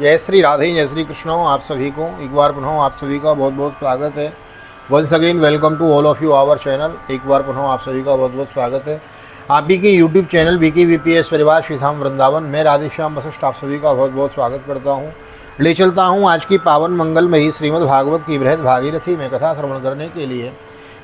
जय श्री राधे, जय श्री कृष्ण। आप सभी को एक बार पुनः आप सभी का बहुत बहुत स्वागत है। Once again welcome to all of you our channel. एक बार पुनः आप सभी का बहुत बहुत स्वागत है। आप भी के यूट्यूब चैनल बीके वीपीएस परिवार श्रीधाम वृंदावन में राधेश्याम वशिष्ठ आप सभी का बहुत बहुत स्वागत करता हूँ। ले चलता हूँ आज की पावन मंगलमयी श्रीमद् भागवत की बृहद भागीरथी में कथा श्रवण करने के लिए।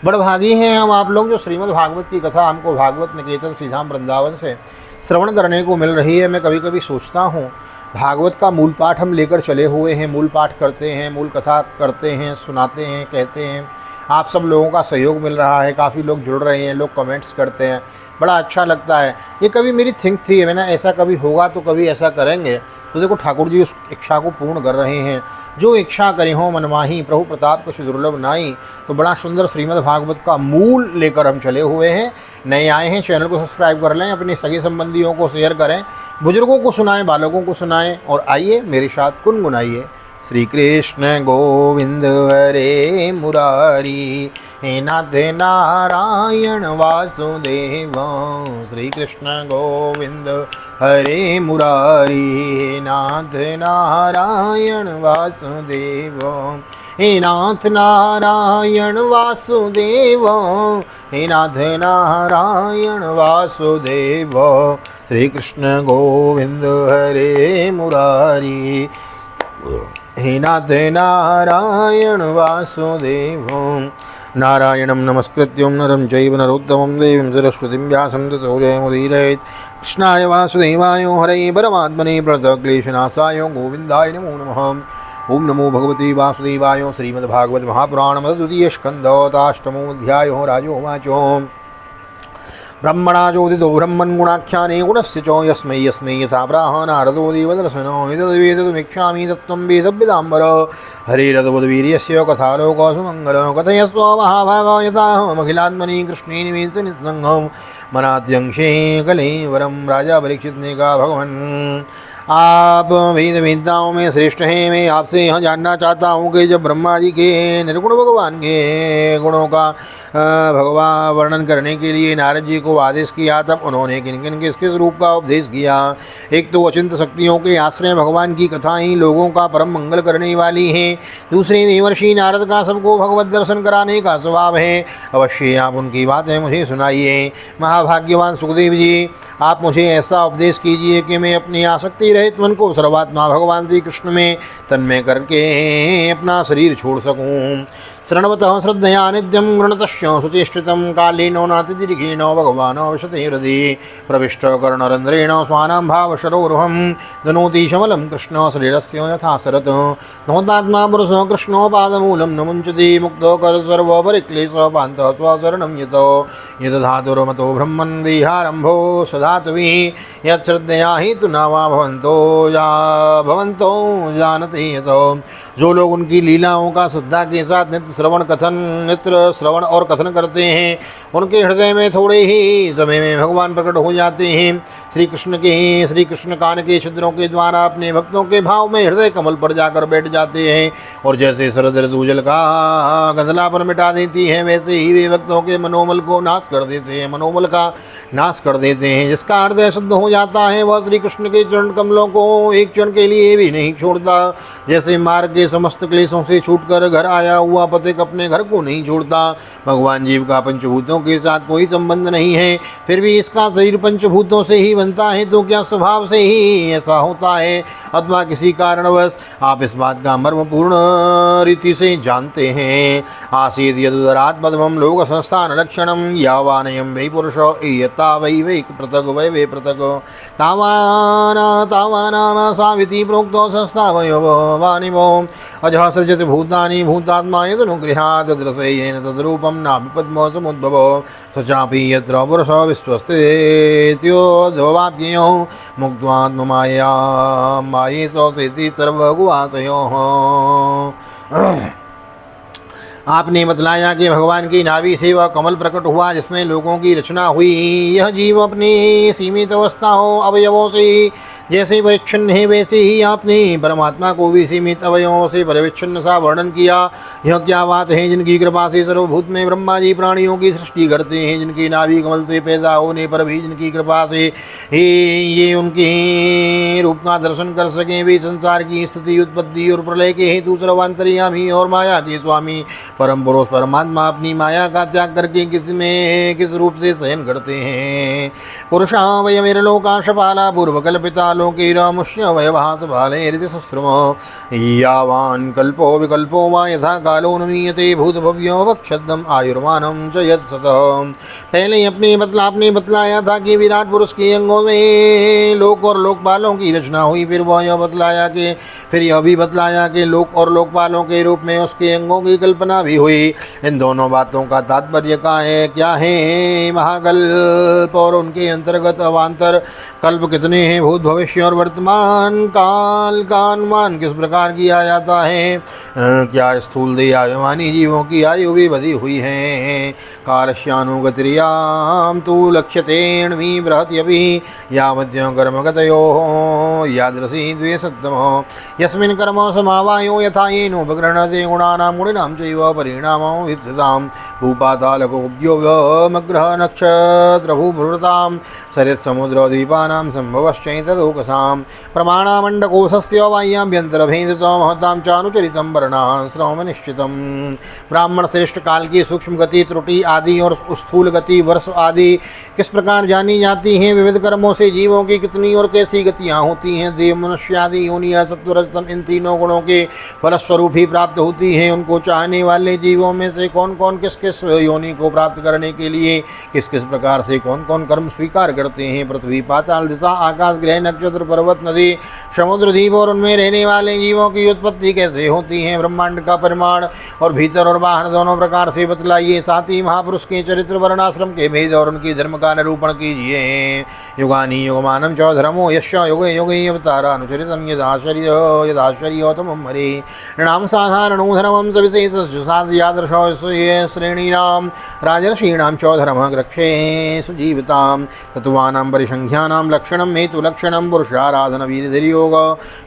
बड़भागी हैं हम आप लोग जो श्रीमद् भागवत की कथा हमको भागवत निकेतन श्रीधाम वृंदावन से श्रवण करने को मिल रही है। मैं कभी कभी सोचता हूँ भागवत का मूल पाठ हम लेकर चले हुए हैं, मूल पाठ करते हैं, मूल कथा करते हैं, सुनाते हैं, कहते हैं। आप सब लोगों का सहयोग मिल रहा है, काफ़ी लोग जुड़ रहे हैं, लोग कमेंट्स करते हैं, बड़ा अच्छा लगता है। ये कभी मेरी थिंक थी मैंने ऐसा कभी होगा तो कभी ऐसा करेंगे। तो देखो ठाकुर जी उस इच्छा को पूर्ण कर रहे हैं। जो इच्छा करी हो मनमाही, प्रभु प्रताप कुछ दुर्लभ नाई। तो बड़ा सुंदर श्रीमद् भागवत का मूल लेकर हम चले हुए हैं। नए आए हैं चैनल को सब्सक्राइब कर लें, अपने सगे संबंधियों को शेयर करें, बुजुर्गों को सुनाएं, बालकों को सुनाएं और आइए मेरे साथ गुनगुनाइए। श्री कृष्ण गोविंद हरे मुरारी, हे नाथ नारायण वासुदेव। श्री कृष्ण गोविंद हरे मुरारी, हे नाथ नारायण वासुदेव। हे नाथ नारायण वासुदेव, हे नाथ नारायण वासुदेव। श्री कृष्ण गोविंद हरे मुरारी, हे नाथ नारायण वासुदेव। नारायणं नमस्कृत्यं नरं चैव नरोत्तमं देवीं सरस्वतीं व्यासं ततो जयमुदीरयेत्। कृष्णाय वासुदेवाय हरये परमात्मने प्रणतक्लेशनाशाय गोविन्दाय नमो नमः। ओम नमो भगवते वासुदेवाय। श्रीमद्भागवत महापुराण द्वितीय स्कन्धोऽष्टमोऽध्यायो राजोवाचो। ब्रह्मणा चोदितो ब्रह्मन् गुणाख्याने गुणस्य च यस्मै यस्मै यथा प्राह नारदो देवदर्शनो एतद्वेदतुमिच्छामि तत्त्वं वेदव्यदाम्बर। हरेरद्वद्वीर्यस्य कथालोको सुमङ्गल। कथयस्व महाभाग यथाहमखिलात्मनि कृष्णे निवेश निस्सङ्गं। मनाद्यंशे कलेवरं राजा परीक्षित ने कहा भगवान आप वेद वेदताओं में श्रेष्ठ हैं। मैं आपसे यह जानना चाहता हूँ कि जब ब्रह्मा जी के निर्गुण भगवान के गुणों का भगवान वर्णन करने के लिए नारद जी को आदेश किया तब उन्होंने किन किन किस किस रूप का उपदेश किया। एक तो अचिंत शक्तियों के आश्रय भगवान की कथा ही लोगों का परम मंगल करने वाली है। दूसरे देवर्षि नारद का सबको भगवत दर्शन कराने का स्वभाव है। अवश्य आप उनकी बातें मुझे सुनाइए। महाभाग्यवान सुखदेव जी आप मुझे ऐसा उपदेश कीजिए कि मैं अपनी आसक्ति रहित मन को सर्वात्मा भगवान श्री कृष्ण में तन्मय करके अपना शरीर छोड़ सकूं। शरणवतः श्रद्धया नित्यं गृणतश्च सुचेष्टितं कालेनो नातिदीर्घेण भगवान् विशते हृदि प्रविष्ट कर्णरन्ध्रेण स्वानां भावशरोरुहं दनोति शमलं कृष्ण शरीरस्य यथा शरत्। नोतात्मा पुरुषो कृष्णो पादमूलं न मुञ्चति मुक्तो कर सर्वपरिक्लेशः पान्तः स्वशरणं यतो यदधातुर्मतो ब्रह्मन् देहारम्भो सधातुभिः यच्छ्रद्धया हि तु नामा भवन्तो जानते यतो। जो लोग उनकी लीलाओं का श्रद्धा के साथ नित्य श्रवण और कथन करते हैं उनके हृदय में थोड़े ही समय में भगवान प्रकट हो जाते हैं। श्री कृष्ण कान के छिद्रों के द्वारा अपने भक्तों के भाव में हृदय कमल पर जाकर बैठ जाते हैं और जैसे शरद ऋतु जल का गंधलापन मिटा देती है वैसे ही वे भक्तों के मनोमल को नाश कर देते हैं, मनोमल का नाश कर देते हैं। जिसका हृदय शुद्ध हो जाता है वह श्री कृष्ण के चरण कमलों को एक क्षण के लिए भी नहीं छोड़ता। जैसे मार्ग के समस्त क्लेशों से छूटकर घर आया हुआ पथिक अपने घर को नहीं छोड़ता। भगवान जीव का पंचभूतों के साथ कोई संबंध नहीं है, फिर भी इसका शरीर पंचभूतों से ही बनता है। तो क्या स्वभाव से ही ऐसा होता है अथवा किसी कारणवश आप इस बात का मर्म पूर्ण रीति से जानते हैं। आसीद यदुदरात् पद्मं लोक संस्थान लक्षणं यावानयं वै पुरुष एयता वै वै पृथक् वै वै पृथक् तावानाम साविति प्रोक्तो संस्थावयो अजः सृजति भूतानि भूतात्मा यदनुगृहात् तद्रसेयेन तद्रूपं नाभि पद्मो समुद्भवो स चापि यत्र पुरुषो विश्वस्तेत्योऽध्वाप्ययो मुक्त्वात्ममाया मायेशो सेति सर्वगुहाशयोः। आपने बतलाया कि भगवान की नाभि से वह कमल प्रकट हुआ जिसमें लोगों की रचना हुई। यह जीव अपनी सीमित अवस्थाओं अवयवों से जैसे परिच्छिन्न है वैसे ही आपने परमात्मा को भी सीमित अवयवों से परिच्छिन्न सा वर्णन किया। यह क्या बात है, जिनकी कृपा से सर्वभूत में ब्रह्मा जी प्राणियों की सृष्टि करते हैं, जिनकी नाभि कमल से पैदा होने पर भी जिनकी कृपा से ये उनके रूप का दर्शन कर सकें, वे संसार की स्थिति उत्पत्ति और प्रलय के हेतु सर्वांतर्यामी और माया के स्वामी परम पुरुष परमात्मा अपनी माया का त्याग करके किस रूप से शयन करते हैं। पुरुषा वयमिरलोकाशपाला पूर्वकल्पिता लोकैरामुष्य वयभास बाले ऋतिसुश्रुम यावान् कल्पो विकल्पो वा यथा कालो नीयते भूतभव्यो वक्षद्दम आयुर्मानम च यत्सतः। पहले आपने बतलाया था कि विराट पुरुष के अंगों से लोक और लोकपालों की रचना हुई। फिर यह भी बतलाया कि लोक और लोकपालों के रूप में उसके अंगों की कल्पना भी हुई। इन दोनों बातों का तात्पर्य क्या है? महाकल्प और उनके अंतर्गत अवान्तर कल्प कितने हैं? भूत भविष्य और वर्तमान काल का अनुमान किस प्रकार किया जाता है? क्या स्थूल देह अभिमानी जीवों की आयु भी बधी हुई है? कालश्यानुगतिर्याम तु लक्ष्यतेऽण्वी बृहत्यपि यावद्यो कर्मगतयो यादृशी द्वे सत्तमो यस्मिन् कर्म समावायो यथा येनोपगृह्णते गुणानां गुणिनां चैव परिणामो विप्सितां भूपातालकोऽब्जोऽमग्रह नक्षत्रभूभृतां सरित्समुद्रद्वीपानां सम्भवश्चैतलोकसां प्रमाणामण्डकोशस्य वाह्याभ्यन्तरभेदितो महतां चानुचरितं वर्णान् श्रवणनिश्चितं। ब्राह्मण श्रेष्ठ काल की सूक्ष्म गति, त्रुटि आदि और स्थूल गति, वर्ष आदि किस प्रकार जानी जाती हैं? विविध कर्मों से जीवों की कितनी और कैसी गतियाँ होती हैं? देव, मनुष्य आदि योनियाँ सत्व रजतम इन तीनों गुणों के फलस्वरूप ही प्राप्त होती हैं। उनको चाहने वाले जीवों में से कौन कौन किस किस योनि को प्राप्त करने के लिए किस किस प्रकार से कौन कौन कर्म स्वीकार करते हैं? पृथ्वी, पाताल, दिशा, आकाश, ग्रह, नक्षत्र, पर्वत, नदी, समुद्र, द्वीप और उनमें रहने वाले जीवों की उत्पत्ति कैसे होती है? ब्रह्मांड का परिमाण और भीतर और बाहर दोनों प्रकार से बतलाइए। साथ ही महापुरुष के चरित्र, वर्णाश्रम के भेद और उनकी धर्म का निरूपण कीजिए। युगानि युगमानं च धर्मो यस्य युगे युगे अवतारानुचरितं यदाश्चर्योत्तमं हरे नाम साधारणो धर्मं सविशेषस्य साध्यादर्शस्य श्रेणीनां राजर्षीणां च धर्मः रक्षे सुजीवितां तत्त्वानां परिसंख्यानां लक्षणं हेतुलक्षणं पुरुषाराधनविधिर्योग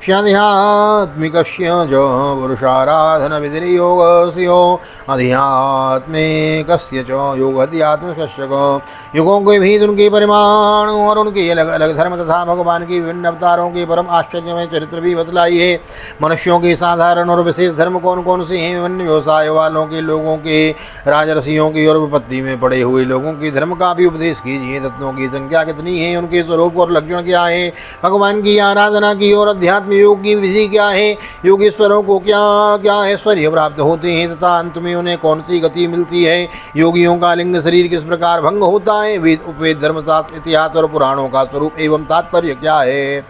स्याध्यात्मिकस्य च पुरुषाराधनविधिर्योगस्य अध्यात्मिकस्य च योग अध्यात्मिकस्य युगों के भेद, उनके परिमाण और उनके अलग अलग धर्म तथा भगवान की विभिन्न अवतारों के परम आश्चर्यमय चरित्र भी बतलाई है। मनुष्यों के साधारण और विशेष धर्म कौन कौन से हैं? विभिन्न व्यवसाय वालों के लोगों के, राजर्षियों की और विपत्ति में पड़े हुए लोगों के धर्म का भी उपदेश कीजिए। तत्वों की संख्या कितनी है? उनके स्वरूप और लक्षण क्या है? भगवान की आराधना की और अध्यात्म योग की विधि क्या है? योगेश्वरों को क्या क्या ऐश्वर्य प्राप्त होते हैं तथा अंत में उन्हें कौन सी गति मिलती है? योगियों का लिंग शरीर किस प्रकार भंग होता है? वेद, उपवेद, धर्मशास्त्र, इतिहास और पुराणों का स्वरूप एवं तात्पर्य क्या है?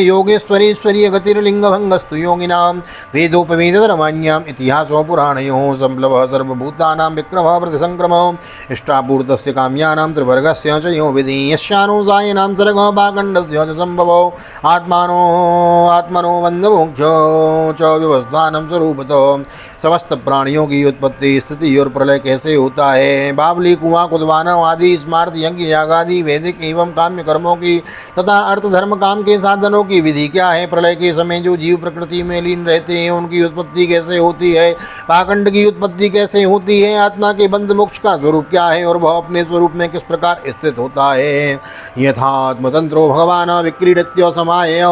योगेश्वरीश्वरीय गतिर्लिंग भंगस्तु योगिनां वेदोपवेद धर्माण्याम इतिहासो पुराणयोः संप्लवः सर्वभूतानां विक्रमः प्रतिसंक्रमः इष्टापूर्तस्य काम्यानां त्रिवर्गस्य च यो विधि यस्यानुसायिनां सर्गः पाखण्डस्य च संभवो आत्मनो बन्धमोक्षो च व्यवस्थानं स्वरूपतो। समस्त प्राणियों की उत्पत्ति, स्थिति और प्रलय कैसे होता है? बावली, कुआं, कुदवाना आदि स्मार्त, यज्ञ, याग आदि वैदिक एवं काम्य कर्मों की तथा अर्थ, धर्म, काम के साधनों की विधि क्या है? प्रलय के समय जो जीव प्रकृति में लीन रहते हैं उनकी उत्पत्ति कैसे होती है? पाखंड की उत्पत्ति कैसे होती है? आत्मा के बंध मोक्ष का स्वरूप क्या है और वह अपने स्वरूप में किस प्रकार स्थित होता है? यथात्मतंत्रो भगवान विक्रीडत्यो समाय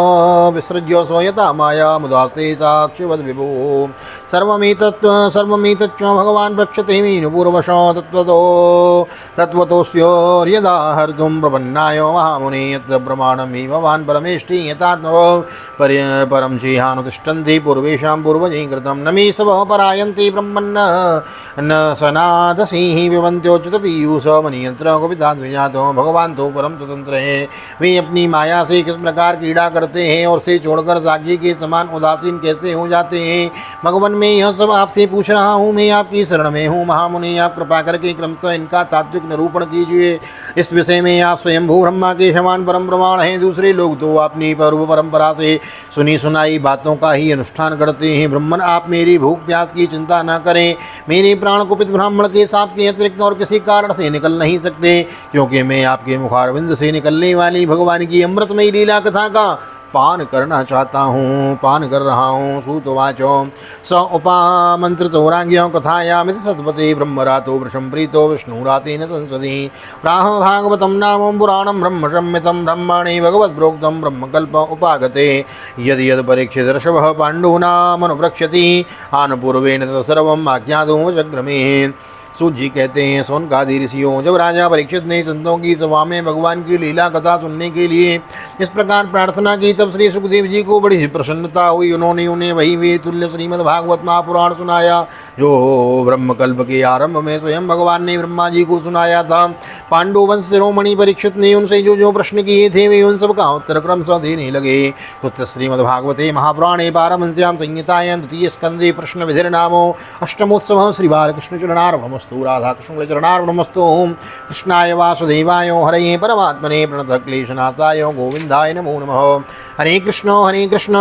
विसृज्यो स्वयता माया मुदास्ते साक्षिवद विभो सर्वमेतच्च भगवान प्रक्षते मीनुपूर्वशो तत्त्वतोऽस्योर्यदा हर्तुं प्रपन्नाय महामुने यत्र प्रमाणमेव भवान् परमेष्टि यथात्मव परं चेहानुतिष्ठन्ति पूर्वेषां पूर्वजैः कृतं न मे सवः परायन्ति ब्रह्मन्न न सनादसिंह विवन्त्योच्युतपीयूष मनियंत्र गोपिताद्विजातो भगवान तो परम स्वतंत्र है। वे अपनी माया से किस प्रकार क्रीड़ा करते हैं और से छोड़कर साक्षी के समान उदासीन कैसे हो जाते हैं? भगवान मैं यह सब आपसे पूछ रहा हूँ, मैं आपकी शरण में हूँ। महामुनि आप कृपा करके क्रमशः इनका तात्विक निरूपण कीजिए। इस विषय में आप स्वयंभू ब्रह्मा के समान परम प्रमाण हैं। दूसरे लोग तो अपनी पूर्व परंपरा से सुनी सुनाई बातों का ही अनुष्ठान करते हैं। ब्राह्मण आप मेरी भूख प्यास की चिंता न करें। मेरे प्राण कुपित ब्राह्मण के साप के अतिरिक्त और किसी कारण से निकल नहीं सकते, क्योंकि मैं आपके मुखारविंद से निकलने वाली भगवान की अमृतमयी लीला कथा का पान करना चाहता हूँ, पान कर रहा हूँ। सूतवाचो स उपामंत्रितो राज्ञो कथायामिति सत्पति ब्रह्मरातो वृषं प्रीतो विष्णुरातेन संसदि प्राह भागवतं नाम पुराणं ब्रह्म संहितं ब्रह्मणे भगवद्प्रोक्तं ब्रह्मकल्प उपागते यद् यद् परीक्षित ऋषभः पाण्डूनामनुप्रक्ष्यति आनपूर्वेण तत्सर्वम् आज्ञातुमुपचक्रमे। सूत जी कहते हैं, सोनकादि ऋषियों, जब राजा परीक्षित ने संतों की सभा में भगवान की लीला कथा सुनने के लिए इस प्रकार प्रार्थना की, तब श्री सुखदेव जी को बड़ी प्रसन्नता हुई। उन्होंने उन्हें वही वे तुल्य श्रीमद् भागवत महापुराण सुनाया जो ब्रह्मकल्प के आरंभ में स्वयं भगवान ने ब्रह्मा जी को सुनाया था। पांडु वंश शिरोमणि परीक्षित ने उनसे जो जो प्रश्न किए थे वे उन सब का उत्तर क्रमशः देने लगे। श्रीमद्भागवते महापुराणे पारमहंस्यां संहितायां द्वितीय स्कंदे प्रश्न विधिर्नामो अष्टमोत्सवः श्री बालकृष्ण चरणार्पणमस्तु। राधा कृष्ण चरणार्पणमस्तु। ओम कृष्णाय वासुदेवाय हरये परमात्मने प्रणतक्लेशनाथाय गोविंदाय नमो नमः। हरे कृष्ण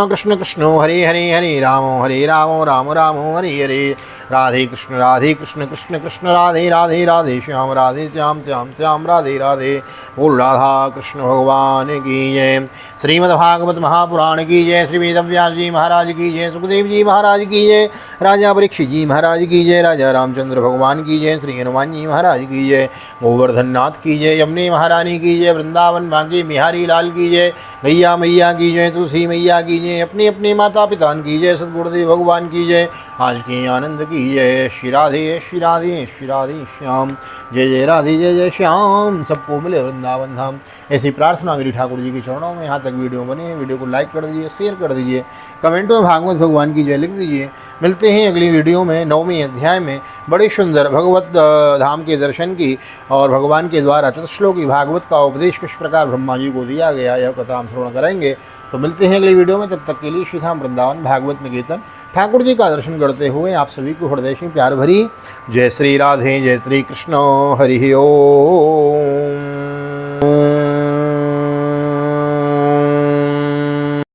कृष्ण कृष्ण हरे हरे, हरे राम राम राम हरे हरे। राधे कृष्ण कृष्ण कृष्ण राधे राधे, राधे श्याम श्याम श्याम राधे राधे। बोल राधा कृष्ण भगवान की जय। श्रीमद्भागवत महापुराण की जय। श्री वेदव्यास जी महाराज की जय। सुखदेव जी महाराज की जय। राजा परीक्षित जी महाराज की जय। राजा रामचंद्र भगवान की जय। श्री हनुमान जी महाराज की जय। गोवर्धन नाथ की जय। यमुने महारानी की जय। वृंदावन भाग्य बिहारी लाल की जय। गैया मैया की जय। तुलसी मैया की जय। अपने अपने माता पिता की जय। सदगुरुदेव भगवान की जय। आज के आनंद की जय। श्री राधे श्री राधे श्री राधे श्याम। जय जय राधे जय जय श्याम। सबको मिले वृंदावन धाम। ऐसी प्रार्थना मेरी ठाकुर जी के चरणों में। यहाँ तक वीडियो बने, वीडियो को लाइक कर दीजिए, शेयर कर दीजिए, कमेंटों में भागवत भगवान की जय लिख दीजिए। मिलते हैं अगली वीडियो में 9वें अध्याय में बड़े सुंदर भगवत धाम के दर्शन की और भगवान के द्वारा चतुश्लोकी भागवत का उपदेश किस प्रकार ब्रह्मा जी को दिया गया, यह कथा हम श्रवण करेंगे। तो मिलते हैं अगली वीडियो में। तब तक के लिए श्री धाम वृंदावन भागवत निकेतन ठाकुर जी का दर्शन करते हुए आप सभी को हृदय से प्यार भरी जय श्री राधे, जय श्री कृष्ण, हरि ओम।